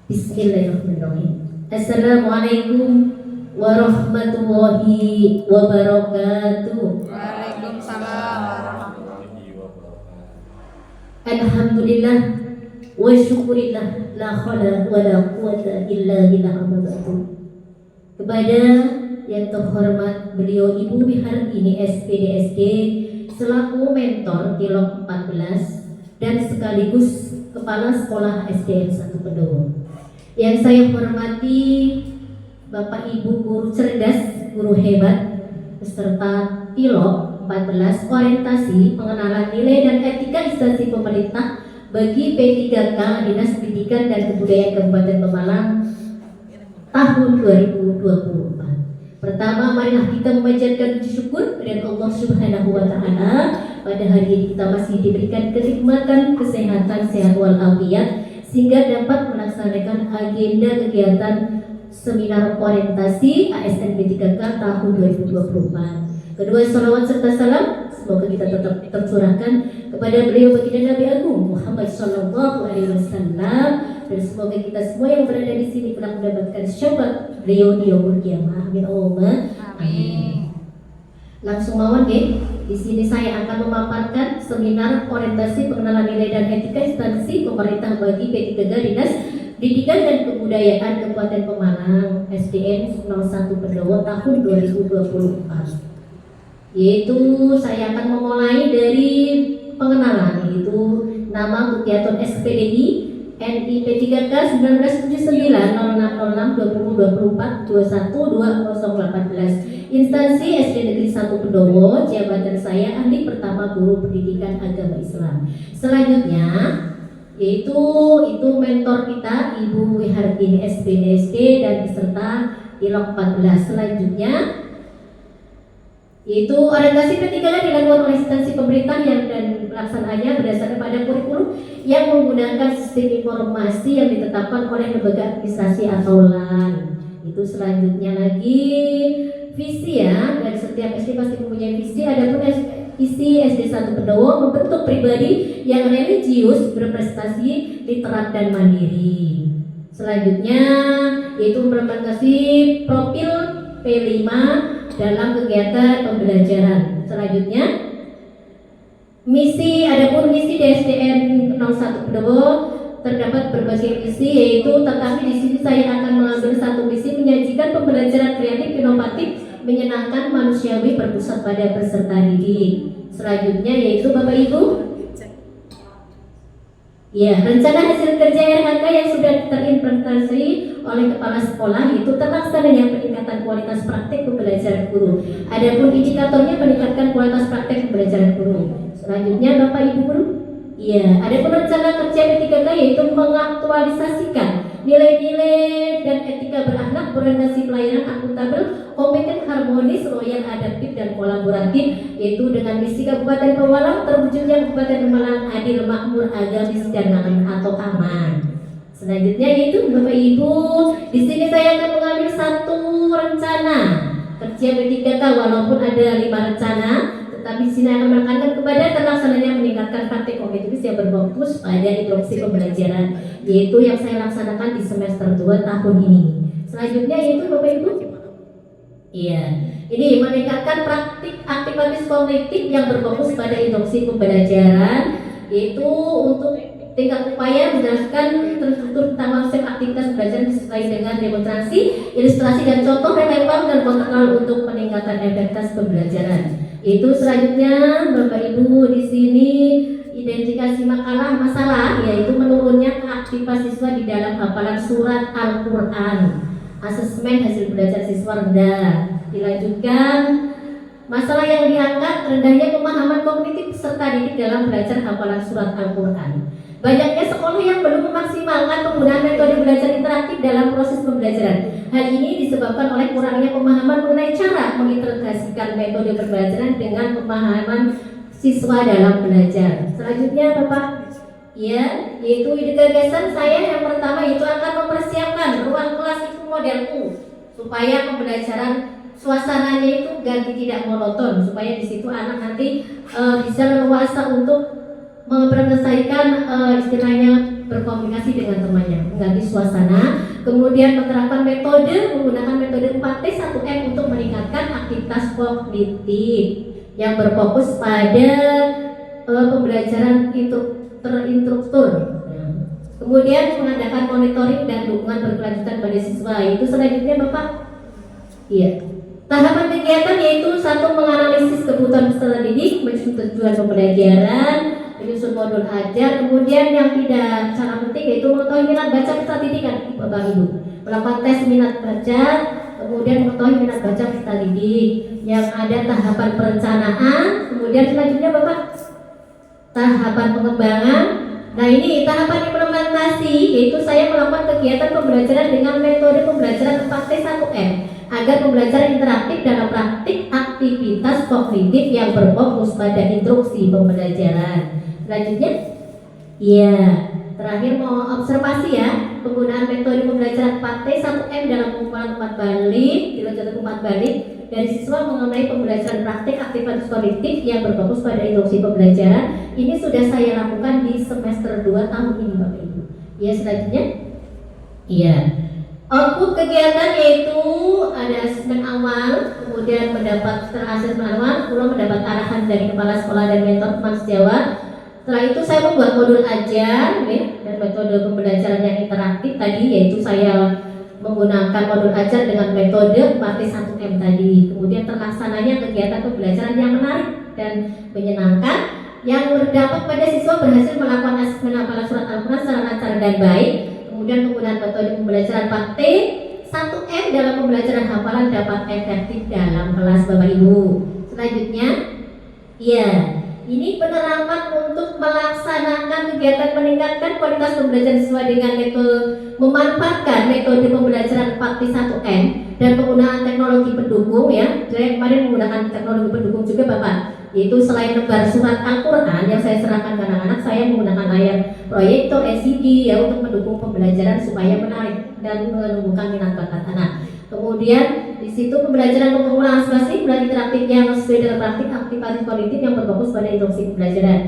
Bismillahirrahmanirrahim. Assalamualaikum warahmatullahi wabarakatuh. Waalaikumsalam warahmatullahi wabarakatuh. Alhamdulillah wa syukurillah, la haula wa la quwata illa billah. Kepada yang terhormat beliau Ibu Wihartini SPDSG selaku mentor Kilok 14 dan sekaligus Kepala Sekolah SDN 1 Pendowo. Yang saya hormati Bapak Ibu guru cerdas, guru hebat, beserta Pilot 14 orientasi pengenalan nilai dan etika instansi pemerintah bagi P3K Dinas Pendidikan dan Kebudayaan Kabupaten Pemalang tahun 2024. Pertama, marilah kita memanjatkan puji syukur kepada Allah Subhanahu wa taala. Pada hari ini kita masih diberikan kenikmatan, kesehatan, sehat walafiat sehingga dapat melaksanakan agenda kegiatan seminar orientasi ASN P3K tahun 2024. Kedua, salawat serta salam semoga kita tetap tercurahkan kepada beliau baginda Nabi Agung Muhammad Sallallahu Alaihi Wasallam, dan semoga kita semua yang berada di sini pernah mendapatkan syafaat beliau di yaumul qiyamah. Amin Allahumma amin. Langsung mawon nggih. Di sini saya akan memaparkan seminar orientasi pengenalan nilai dan etika instansi pemerintah bagi P3K Dinas Pendidikan dan Kebudayaan Kabupaten Pemalang SDN 01 Pendowo tahun 2024. Yaitu saya akan memulai dari pengenalan, yaitu nama Buktiaton SPDI NI P3K 1979 0606 2024 21 2018, instansi SD Negeri 1 Pendowo, jabatan saya ahli pertama guru pendidikan agama Islam. Selanjutnya yaitu mentor kita Ibu Wihartini SPDSG dan beserta Ilok 14. Selanjutnya yaitu orientasi P3K dilakukan oleh instansi pemerintah yang dan pelaksanaannya berdasarkan pada kurikulum yang menggunakan sistem informasi yang ditetapkan oleh lembaga administrasi atau LAN. Itu selanjutnya lagi visi ya, dari setiap SD pasti mempunyai visi. Adapun visi SD 1 Pendowo membentuk pribadi yang religius, berprestasi, literat dan mandiri. Selanjutnya yaitu implementasi profil P5 dalam kegiatan pembelajaran. Selanjutnya misi, adapun misi di SDN 01 Pendowo terdapat berbagai misi, yaitu tetapi di sini saya akan mengambil satu misi menyajikan pembelajaran kreatif, inovatif, menyenangkan, manusiawi, berpusat pada peserta didik. Selanjutnya yaitu Bapak Ibu, ya, rencana hasil kerja RHK yang sudah terimplementasi oleh kepala sekolah itu terlaksananya peningkatan kualitas praktek pembelajaran guru. Adapun indikatornya meningkatkan kualitas praktek pembelajaran guru. Selanjutnya Bapak Ibu guru, ya, adapun rencana kerja P3K yaitu mengaktualisasikan nilai-nilai dan etika berakhlak, berorientasi pelayanan akuntabel, kompeten, harmonis, loyal, adaptif dan kolaboratif, yaitu dengan misi Kabupaten Pemalang terwujudnya Kabupaten Pemalang adil, makmur, agamis dan aman atau aman. Selanjutnya yaitu Bapak Ibu, di sini saya akan mengambil satu rencana kerja P3K walaupun ada 5 rencana, tetapi di sini akan menekankan kepada terlaksananya meningkatkan praktik kompetitif yang berfokus pada instruksi pembelajaran, yaitu yang saya laksanakan di semester 2 tahun ini. Selanjutnya yaitu Bapak Ibu, iya, ini meningkatkan praktik aktivitas kognitif yang berfokus pada instruksi pembelajaran, yaitu untuk tingkat upaya menjelaskan terstruktur tentang konsep aktivitas pembelajaran disertai dengan demonstrasi, ilustrasi dan contoh relevan dan kontekstual untuk peningkatan efektivitas pembelajaran. Itu selanjutnya Bapak Ibu, di sini identifikasi masalah yaitu menurunnya keaktifan siswa di dalam hafalan surat Al-Qur'an. Asesmen hasil belajar siswa rendah. Dilanjutkan masalah yang diangkat rendahnya pemahaman kognitif peserta didik dalam belajar hafalan surat Al-Qur'an. Banyaknya sekolah yang belum memaksimalkan penggunaan metode belajar interaktif dalam proses pembelajaran. Hal ini disebabkan oleh kurangnya pemahaman mengenai cara mengintegrasikan metode pembelajaran dengan pemahaman siswa dalam belajar. Selanjutnya Bapak, ya, yaitu ide gagasan saya yang pertama itu akan mempersiapkan ruang kelas itu model U supaya pembelajaran suasananya itu ganti tidak monoton, supaya di situ anak nanti bisa leluasa untuk menyelesaikan istilahnya berkomunikasi dengan temannya, mengganti suasana. Kemudian menerapkan menggunakan metode 4T 1M untuk meningkatkan aktivitas kognitif yang berfokus pada pembelajaran terinstruktur. Kemudian mengadakan monitoring dan dukungan berkelanjutan pada siswa. Itu selanjutnya Bapak. Iya. Tahapan kegiatan yaitu 1. Menganalisis kebutuhan peserta didik, menyusun tujuan pembelajaran, menyusun modul ajar. Kemudian yang tidak sangat penting yaitu mengetahui minat baca peserta didik kan Bapak Ibu. Melakukan tes minat baca, kemudian mengetahui minat baca peserta didik. Yang ada tahapan perencanaan, kemudian selanjutnya Bapak tahapan pengembangan. Nah ini tahapan implementasi, yaitu saya melakukan kegiatan pembelajaran dengan metode pembelajaran 4T 1M agar pembelajaran interaktif dalam praktik aktivitas kognitif yang berfokus pada instruksi pembelajaran. Selanjutnya, ya terakhir mau observasi ya, penggunaan metode pembelajaran 4T 1M dalam pengumpulan umpat balik, dilanjutkan umpat balik dari siswa mengenai pembelajaran praktik aktivitas kognitif yang berfokus pada instruksi pembelajaran. Ini sudah saya lakukan di semester 2 tahun ini Bapak Ibu. Ya selanjutnya, iya. Output kegiatan yaitu ada asesmen awal, kemudian mendapat asesmen awal, lalu mendapat arahan dari kepala sekolah dan mentor teman sejawat. Setelah itu saya membuat modul ajar dan metode pembelajaran yang interaktif tadi, yaitu saya menggunakan modul ajar dengan metode 4T 1M tadi. Kemudian terlaksananya kegiatan pembelajaran yang menarik dan menyenangkan yang berdampak pada siswa berhasil melakukan asesmen hafalan surat Al-Quran secara lancar dan baik. Kemudian penggunaan metode pembelajaran 4T 1M dalam pembelajaran hafalan dapat efektif dalam kelas Bapak Ibu. Selanjutnya, ya, ini penerapan untuk melaksanakan kegiatan meningkatkan kualitas pembelajaran siswa dengan metode memanfaatkan metode pembelajaran 4T 1M dan penggunaan teknologi pendukung ya. Saya kemarin menggunakan teknologi pendukung juga Bapak, yaitu selain lembar surat Al-Quran yang saya serahkan ke anak-anak, saya menggunakan layar proyektor LCD ya untuk mendukung pembelajaran supaya menarik dan menumbuhkan minat bakat anak. Kemudian di situ pembelajaran pengumpulan aspirasi belajar interaktif yang sesuai dengan praktik aktivitas kognitif yang berfokus pada instruksi pembelajaran.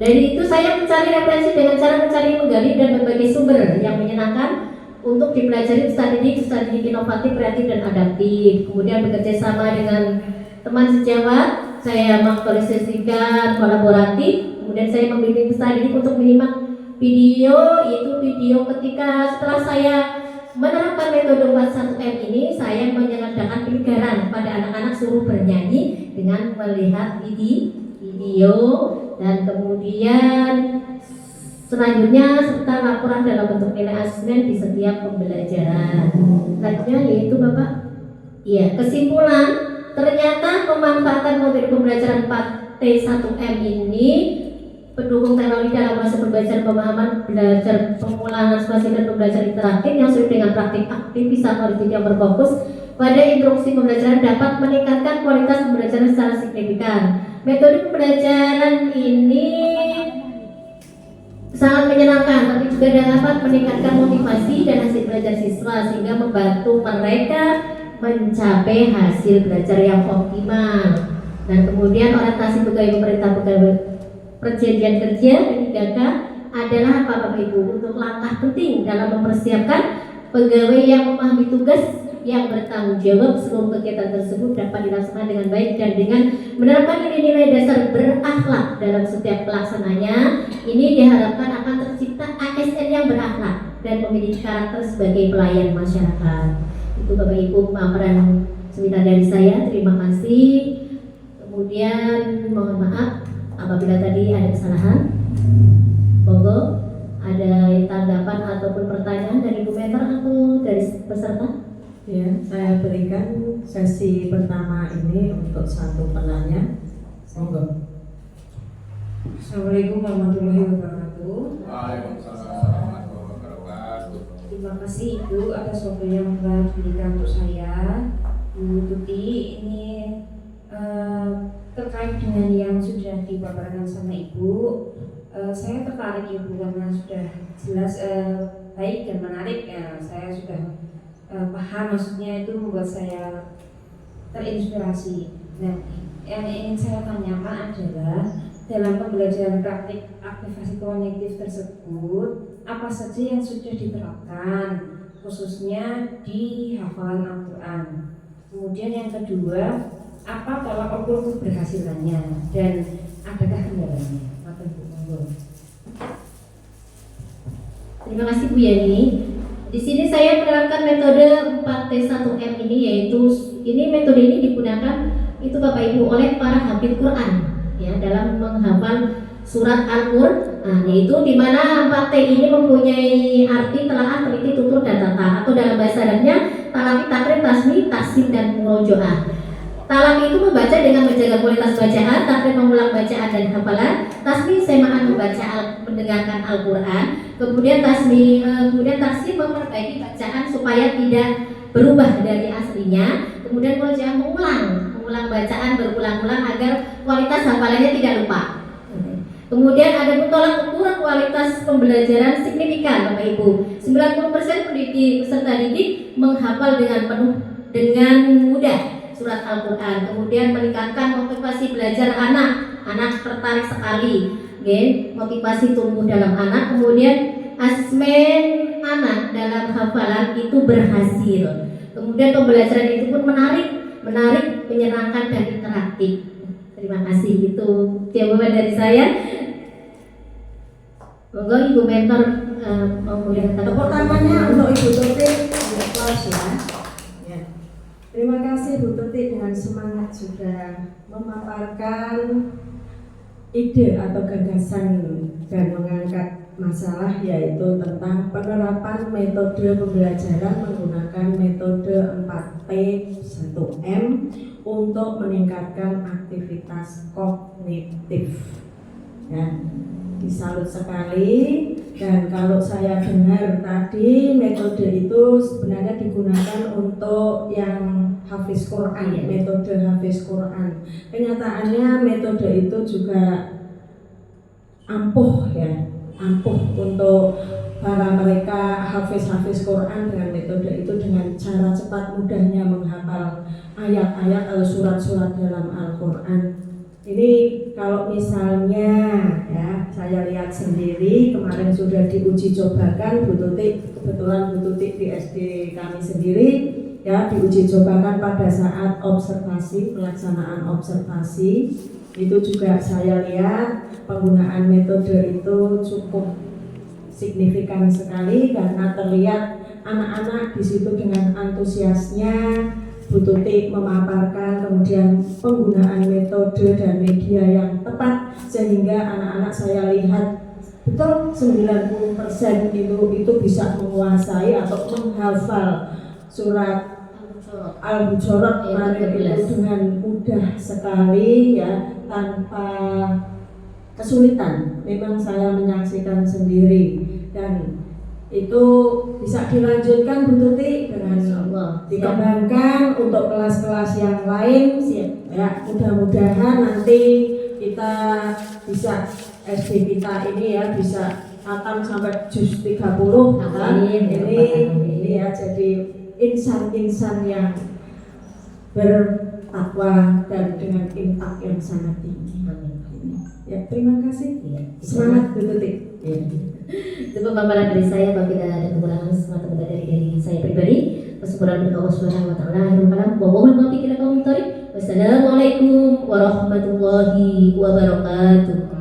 Dari itu saya mencari referensi dengan cara mencari, menggali dan berbagai sumber yang menyenangkan untuk dipelajari peserta didik inovatif, kreatif dan adaptif. Kemudian bekerja sama dengan teman sejawat, saya mengaktualisasikan kolaboratif. Kemudian saya membimbing peserta didik untuk menyimak video, yaitu video ketika setelah saya menerapkan metode 41M ini, saya menyengadakan penyegaran pada anak-anak suruh bernyanyi dengan melihat video dan kemudian selanjutnya serta laporan dalam bentuk nilai asesmen di setiap pembelajaran. Selanjutnya yaitu Bapak, ya kesimpulan ternyata pemanfaatan model pembelajaran 4T 1M ini pendukung teknologi dalam proses pembelajaran pemahaman, belajar pengulangan spasi dan pembelajaran interaktif yang sesuai dengan praktik aktivitas kognitif yang berfokus pada instruksi pembelajaran dapat meningkatkan kualitas pembelajaran secara signifikan. Metode pembelajaran ini sangat menyenangkan, tapi juga dapat meningkatkan motivasi dan hasil belajar siswa sehingga membantu mereka mencapai hasil belajar yang optimal. Dan kemudian orientasi pegawai pemerintah, pegawai perjanjian kerja P3K adalah apa Bapak Ibu? Untuk langkah penting dalam mempersiapkan pegawai yang memahami tugas yang bertanggung jawab seluruh kegiatan tersebut dapat dilaksanakan dengan baik dan dengan menerapkan nilai-nilai dasar berakhlak dalam setiap pelaksananya. Ini diharapkan akan tercipta ASN yang berakhlak dan memiliki karakter sebagai pelayan masyarakat. Itu Bapak Ibu pemaparan seminar dari saya. Terima kasih. Kemudian mohon maaf apabila tadi ada kesalahan. Monggo ada tanggapan ataupun pertanyaan dari Bu Mentor atau dari peserta? Ya, saya berikan sesi pertama ini untuk satu penanya. Monggo. Assalamualaikum warahmatullahi wabarakatuh. Waalaikumsalam warahmatullahi wabarakatuh. Terima kasih Ibu atas waktu yang telah diberikan untuk saya. Bu Tuti, ini terkait dengan yang sudah dipaparkan sama Ibu, saya tertarik Ibu karena sudah jelas baik dan menarik ya. Saya sudah paham, maksudnya itu membuat saya terinspirasi. Nah, yang ingin saya tanyakan adalah dalam pembelajaran praktik aktivasi kognitif tersebut, apa saja yang sudah diterapkan khususnya di hafalan Al-Quran. Kemudian yang kedua, apa tolak ukur keberhasilannya dan adakah kendalanya? Matur Bu, monggo. Terima kasih Bu Yani. Di sini saya menerapkan metode 4T1M ini, yaitu metode ini digunakan itu Bapak Ibu oleh para hafid Quran ya dalam menghafal surat Al-Qur'an, yaitu di mana 4T ini mempunyai arti telaah, teliti, tutur, dan tata, atau dalam bahasa Arabnya talaki, takrir, tasmi, taksim, dan murojaah. Talaki itu membaca dengan menjaga kualitas bacaan, takrir mengulang bacaan dan hafalan, tasmi semaan mendengarkan Al-Qur'an, kemudian taksim memperbaiki bacaan supaya tidak berubah dari aslinya, kemudian murojaah mengulang bacaan berulang-ulang agar kualitas hafalannya tidak lupa. Kemudian ada tolak ukur kualitas pembelajaran signifikan Bapak Ibu. 90% peserta didik menghafal dengan mudah surat Al-Qur'an. Kemudian meningkatkan motivasi belajar anak tertarik sekali. Motivasi tumbuh dalam anak. Kemudian asesmen anak dalam hafalan itu berhasil. Kemudian pembelajaran itu pun menarik, menyenangkan dan interaktif. Terima kasih, itu jawaban dari saya. Monggo Ibu mentor memulihkan. Tepuk tangannya untuk Ibu Tuti. Ya. Terima kasih Bu Tuti, dengan semangat sudah memaparkan ide atau gagasan dan mengangkat masalah, yaitu tentang penerapan metode pembelajaran menggunakan metode 4T1M untuk meningkatkan aktivitas kognitif. Ya, disalut sekali. Dan kalau saya dengar tadi, metode itu sebenarnya digunakan untuk yang hafiz Quran, metode hafiz Quran. Kenyataannya metode itu juga ampuh untuk para mereka hafiz Quran dengan metode itu, dengan cara cepat mudahnya menghafal ayat-ayat atau surat-surat dalam Al-Quran. Ini kalau misalnya ya, saya lihat sendiri kemarin sudah diuji cobakan Bu Tuti, kebetulan Bu Tuti di SD kami sendiri ya, diuji cobakan pada saat pelaksanaan observasi. Itu juga saya lihat penggunaan metode itu cukup signifikan sekali, karena terlihat anak-anak di situ dengan antusiasnya Bu Tuti memaparkan, kemudian penggunaan metode dan media yang tepat, sehingga anak-anak saya lihat betul 90% itu bisa menguasai atau menghafal surat Al-Hujurat kemarin itu dengan mudah sekali ya, tanpa kesulitan. Memang saya menyaksikan sendiri, dan itu bisa dilanjutkan Bu Tuti dengan dikembangkan untuk kelas-kelas yang lain ya. Mudah-mudahan nanti kita bisa, SD kita ini ya, bisa khatam sampai juz 30 kan? Ini ya, jadi insan-insan yang bertakwa dan dengan impak yang sangat tinggi. Ya, terima kasih. Semangat Bu Tuti. Itu pemaparan dari saya. Apabila ada kekurangan semata-mata dari saya pribadi, bersyukuran kepada Allah Subhanahu wa taala. Wassalamualaikum warahmatullahi wabarakatuh.